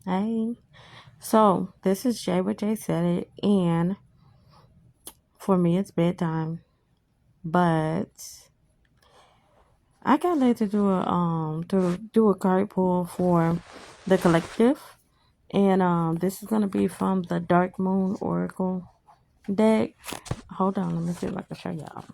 Hey. So, this is Jay with Jsaidit, and for me, it's bedtime. But I got laid to do a card pull for the collective, and this is gonna be from the Dark Moon Oracle deck. Hold on, let me see if I can show y'all.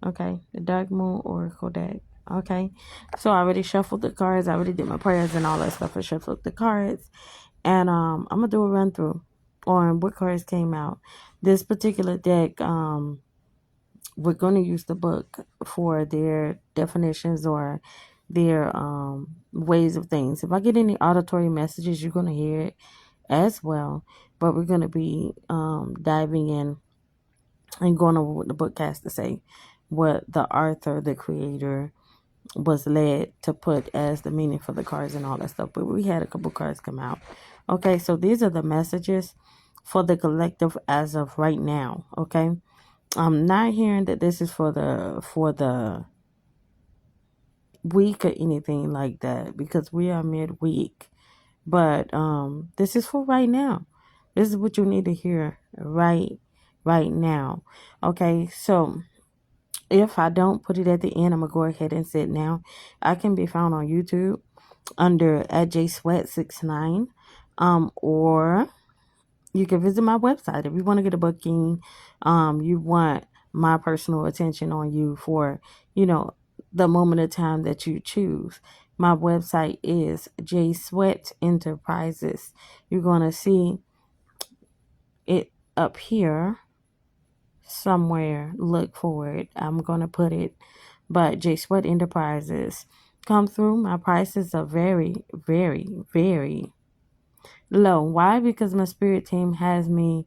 Okay, the Dark Moon Oracle deck. Okay, so I already shuffled the cards. I already did my prayers and all that stuff. I shuffled the cards, and I'm gonna do a run through on what cards came out. This particular deck, we're gonna use the book for their definitions or their ways of things. If I get any auditory messages, you're gonna hear it as well. But we're gonna be diving in and going over what the book has to say, what the author, the creator, was led to put as the meaning for the cards and all that stuff. But we had a couple cards come out. Okay, so these are the messages for the collective as of right now. Okay, I'm not hearing that this is for the week or anything like that because we are midweek. But this is for right now. This is what you need to hear right now. Okay, so if I don't put it at the end, I'm gonna go ahead and say it now. I can be found on YouTube under at jsweat69, or you can visit my website if you want to get a booking. You want my personal attention on you for the moment of time that you choose. My website is JSweat Enterprises. You're gonna see it up here somewhere. Look for it. I'm gonna put it, but J Sweat Enterprises. Come through. My prices are very, very, very low. Why? Because my spirit team has me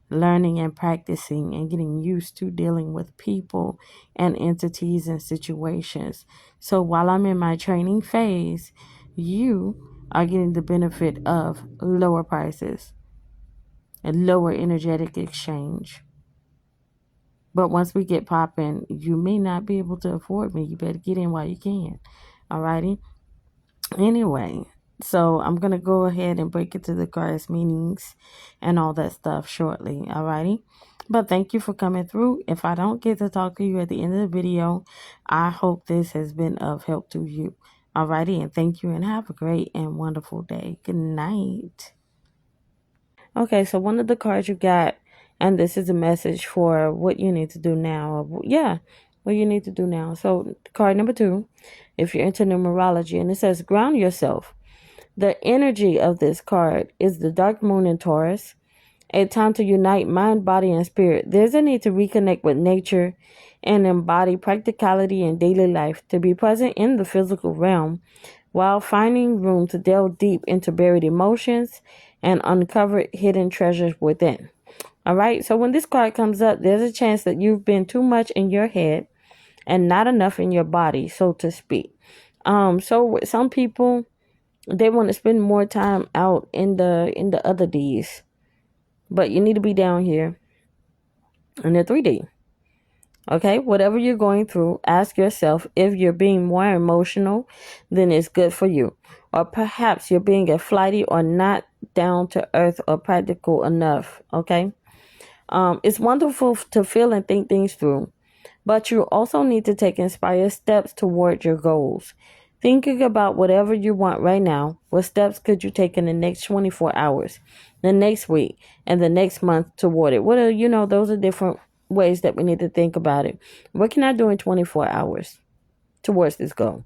learning and practicing and getting used to dealing with people and entities and situations. So while I'm in my training phase, you are getting the benefit of lower prices and lower energetic exchange. But once we get popping, you may not be able to afford me. You better get in while you can. Alrighty. Anyway, so I'm gonna go ahead and break into the cards meanings and all that stuff shortly. Alrighty. But thank you for coming through. If I don't get to talk to you at the end of the video, I hope this has been of help to you. Alrighty, and thank you and have a great and wonderful day. Good night. Okay, so one of the cards you got, and this is a message for what you need to do now. Yeah, what you need to do now. So, card number 2, if you're into numerology, and it says ground yourself. The energy of this card is the dark moon in Taurus, a time to unite mind, body, and spirit. There's a need to reconnect with nature and embody practicality in daily life, to be present in the physical realm while finding room to delve deep into buried emotions and uncover hidden treasures within. All right, so when this card comes up, there's a chance that you've been too much in your head and not enough in your body, so to speak. So with some people, they want to spend more time out in the other D's, but you need to be down here in the 3D. Okay, whatever you're going through, ask yourself if you're being more emotional than is good for you. Or perhaps you're being a flighty or not down to earth or practical enough. Okay, it's wonderful to feel and think things through, but you also need to take inspired steps toward your goals. Thinking about whatever you want right now, what steps could you take in the next 24 hours, the next week, and the next month toward it? What are, those are different ways that we need to think about it. What can I do in 24 hours towards this goal?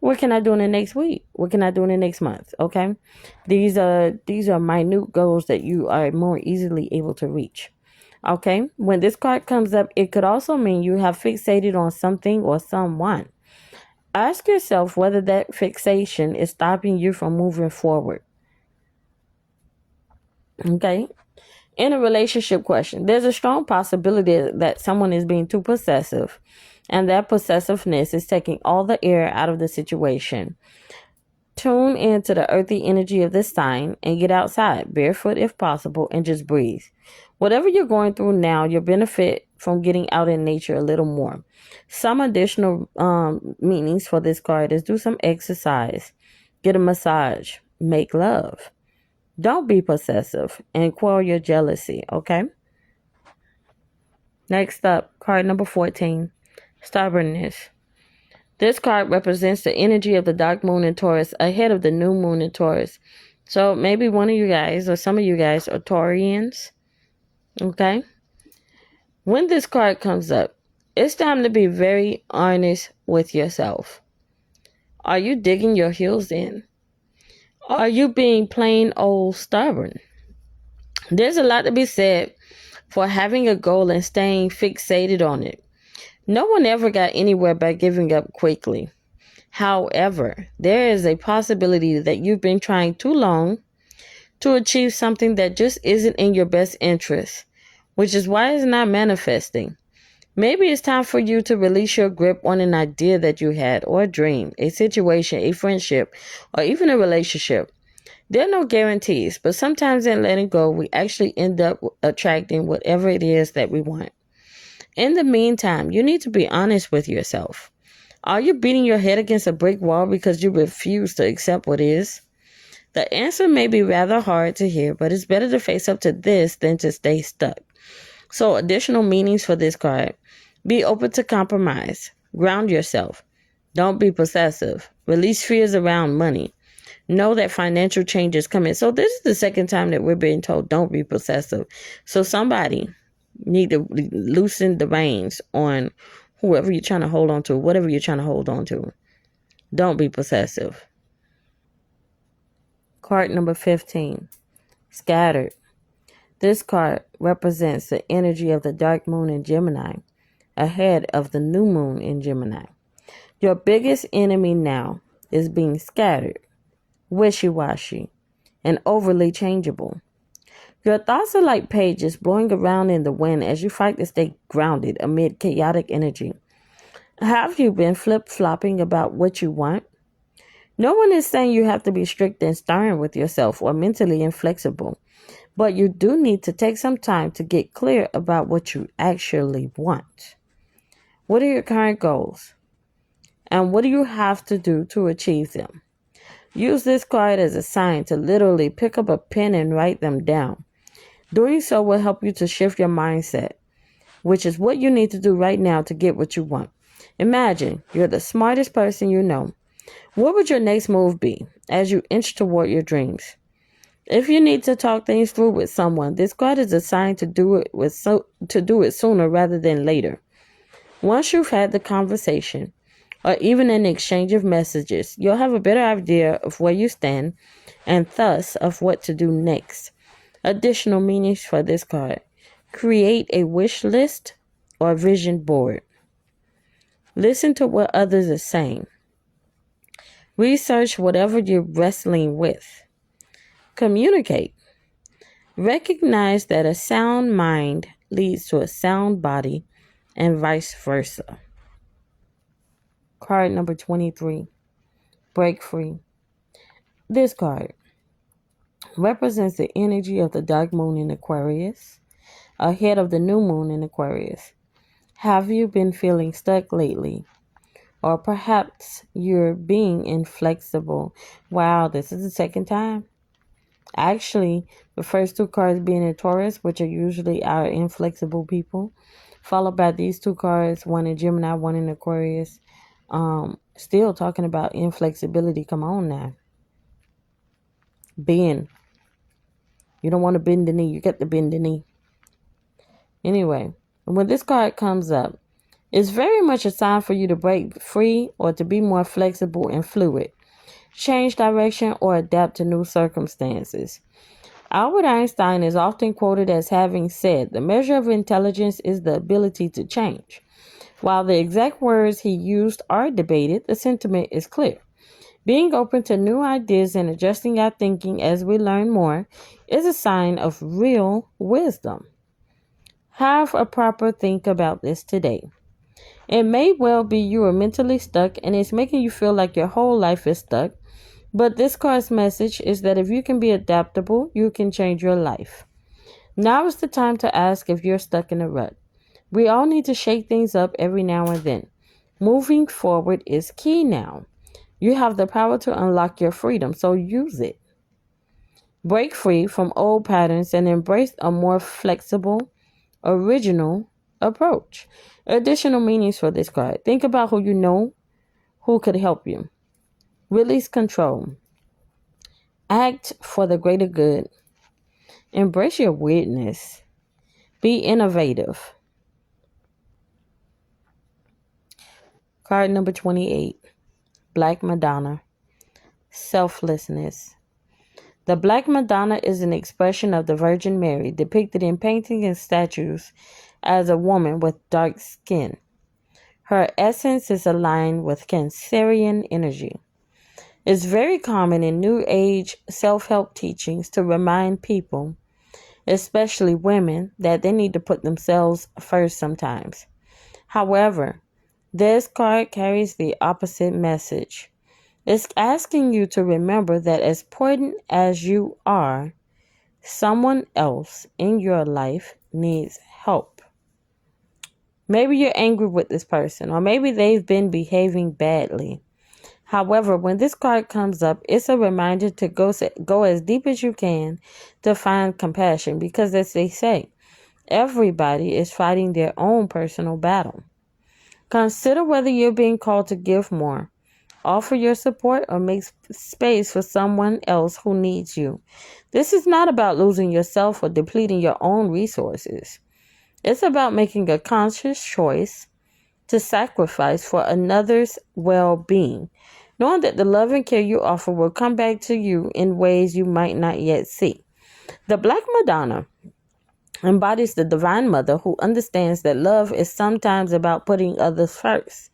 What can I do in the next week? What can I do in the next month? Okay. These are minute goals that you are more easily able to reach. Okay. When this card comes up, it could also mean you have fixated on something or someone. Ask yourself whether that fixation is stopping you from moving forward. Okay. In a relationship question, there's a strong possibility that someone is being too possessive, and that possessiveness is taking all the air out of the situation. Tune into the earthy energy of this sign and get outside, barefoot if possible, and just breathe. Whatever you're going through now, you'll benefit from getting out in nature a little more. Some additional meanings for this card is do some exercise, get a massage, make love. Don't be possessive and quell your jealousy, okay? Next up, card number 14, stubbornness. This card represents the energy of the dark moon in Taurus ahead of the new moon in Taurus. So maybe one of you guys or some of you guys are Taurians, okay? When this card comes up, it's time to be very honest with yourself. Are you digging your heels in? Are you being plain old stubborn? There's a lot to be said for having a goal and staying fixated on it. No one ever got anywhere by giving up quickly. However, there is a possibility that you've been trying too long to achieve something that just isn't in your best interest, which is why it's not manifesting. Maybe it's time for you to release your grip on an idea that you had, or a dream, a situation, a friendship, or even a relationship. There are no guarantees, but sometimes in letting go, we actually end up attracting whatever it is that we want. In the meantime, you need to be honest with yourself. Are you beating your head against a brick wall because you refuse to accept what is? The answer may be rather hard to hear, but it's better to face up to this than to stay stuck. So, additional meanings for this card. Be open to compromise. Ground yourself. Don't be possessive. Release fears around money. Know that financial change is coming. So this is the second time that we're being told don't be possessive. So somebody need to loosen the reins on whoever you're trying to hold on to, whatever you're trying to hold on to. Don't be possessive. Card number 15, scattered. This card represents the energy of the dark moon in Gemini, ahead of the new moon in Gemini. Your biggest enemy now is being scattered, wishy-washy, and overly changeable. Your thoughts are like pages blowing around in the wind as you fight to stay grounded amid chaotic energy. Have you been flip-flopping about what you want? No one is saying you have to be strict and stern with yourself or mentally inflexible, but you do need to take some time to get clear about what you actually want. What are your current goals? And what do you have to do to achieve them? Use this card as a sign to literally pick up a pen and write them down. Doing so will help you to shift your mindset, which is what you need to do right now to get what you want. Imagine you're the smartest person you know. What would your next move be as you inch toward your dreams? If you need to talk things through with someone, this card is a sign to do it sooner rather than later. Once you've had the conversation, or even an exchange of messages, you'll have a better idea of where you stand and thus of what to do next. Additional meanings for this card. Create a wish list or vision board. Listen to what others are saying. Research whatever you're wrestling with. Communicate. Recognize that a sound mind leads to a sound body and vice versa. Card number 23, break free. This card represents the energy of the dark moon in Aquarius, ahead of the new moon in Aquarius. Have you been feeling stuck lately? Or perhaps you're being inflexible. Wow, this is the second time. Actually, the first two cards being in Taurus, which are usually our inflexible people, followed by these two cards, one in Gemini, one in Aquarius. Still talking about inflexibility. Come on now. Bend. You don't want to bend the knee. You got to bend the knee. Anyway, when this card comes up, it's very much a sign for you to break free or to be more flexible and fluid. Change direction or adapt to new circumstances. Albert Einstein is often quoted as having said, "The measure of intelligence is the ability to change." While the exact words he used are debated, the sentiment is clear. Being open to new ideas and adjusting our thinking as we learn more is a sign of real wisdom. Have a proper think about this today. It may well be you are mentally stuck and it's making you feel like your whole life is stuck, but this card's message is that if you can be adaptable, you can change your life. Now is the time to ask if you're stuck in a rut. We all need to shake things up every now and then. Moving forward is key now. You have the power to unlock your freedom, so use it. Break free from old patterns and embrace a more flexible, original approach. Additional meanings for this card. Think about who you know who could help you. Release control. Act for the greater good. Embrace your weirdness. Be innovative. Card number 28. Black Madonna. Selflessness. The Black Madonna is an expression of the Virgin Mary, depicted in paintings and statues as a woman with dark skin. Her essence is aligned with Cancerian energy. It's very common in New Age self-help teachings to remind people, especially women, that they need to put themselves first sometimes. However, this card carries the opposite message. It's asking you to remember that as important as you are, someone else in your life needs help. Maybe you're angry with this person, or maybe they've been behaving badly. However, when this card comes up, it's a reminder to go as deep as you can to find compassion, because as they say, everybody is fighting their own personal battle. Consider whether you're being called to give more, offer your support, or make space for someone else who needs you. This is not about losing yourself or depleting your own resources. It's about making a conscious choice to sacrifice for another's well-being, knowing that the love and care you offer will come back to you in ways you might not yet see. The Black Madonna embodies the Divine Mother who understands that love is sometimes about putting others first,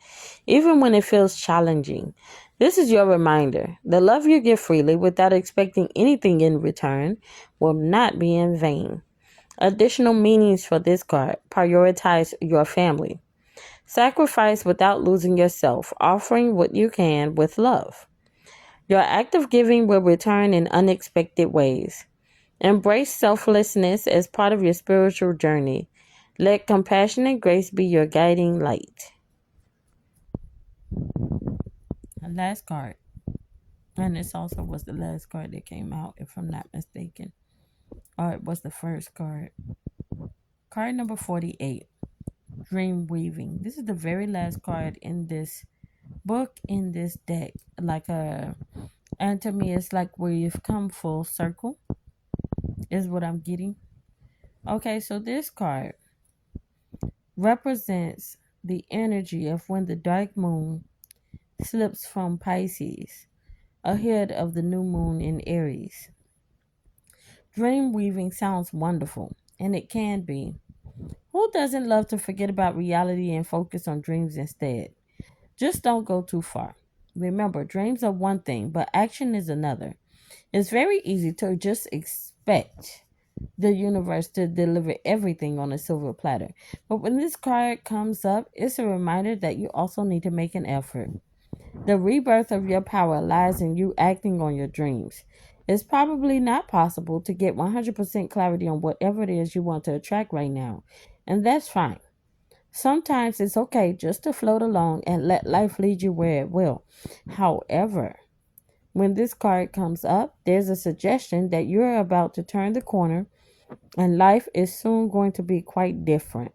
even when it feels challenging. This is your reminder. The love you give freely without expecting anything in return will not be in vain. Additional meanings for this card. Prioritize your family. Sacrifice without losing yourself, offering what you can with love. Your act of giving will return in unexpected ways. Embrace selflessness as part of your spiritual journey. Let compassion and grace be your guiding light. Last card. And this also was the last card that came out, if I'm not mistaken. Or it was the first card. Card number 48. Dream weaving. This is the very last card in this book, in this deck. And to me, it's like we've come full circle, is what I'm getting. Okay, so this card represents the energy of when the dark moon slips from Pisces ahead of the new moon in Aries. Dream weaving sounds wonderful, and it can be. Who doesn't love to forget about reality and focus on dreams instead? Just don't go too far. Remember, dreams are one thing, but action is another. It's very easy to just expect the universe to deliver everything on a silver platter. But when this card comes up, it's a reminder that you also need to make an effort. The rebirth of your power lies in you acting on your dreams. It's probably not possible to get 100% clarity on whatever it is you want to attract right now, and that's fine. Sometimes it's okay just to float along and let life lead you where it will. However, when this card comes up, there's a suggestion that you're about to turn the corner and life is soon going to be quite different.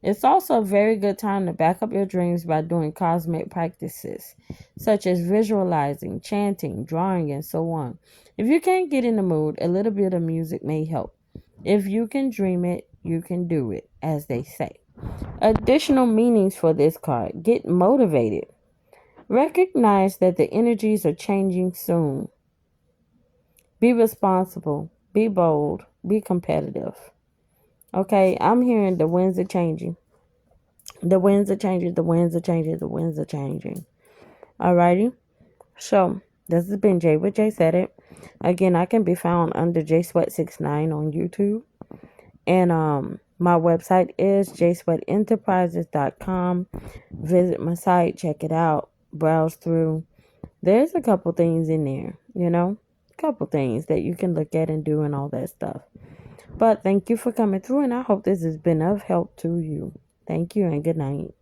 It's also a very good time to back up your dreams by doing cosmic practices, such as visualizing, chanting, drawing, and so on. If you can't get in the mood, a little bit of music may help. If you can dream it, you can do it, as they say. Additional meanings for this card. Get motivated. Recognize that the energies are changing soon. Be responsible. Be bold. Be competitive. Okay, I'm hearing the winds are changing. The winds are changing. The winds are changing. The winds are changing. Alrighty. So, this has been Jay with Jsaidit. Again, I can be found under JSweat69 on YouTube. And my website is jsweatenterprises.com. Visit my site, check it out, browse through. There's a couple things in there, a couple things that you can look at and do and all that stuff. But thank you for coming through, and I hope this has been of help to you. Thank you and good night.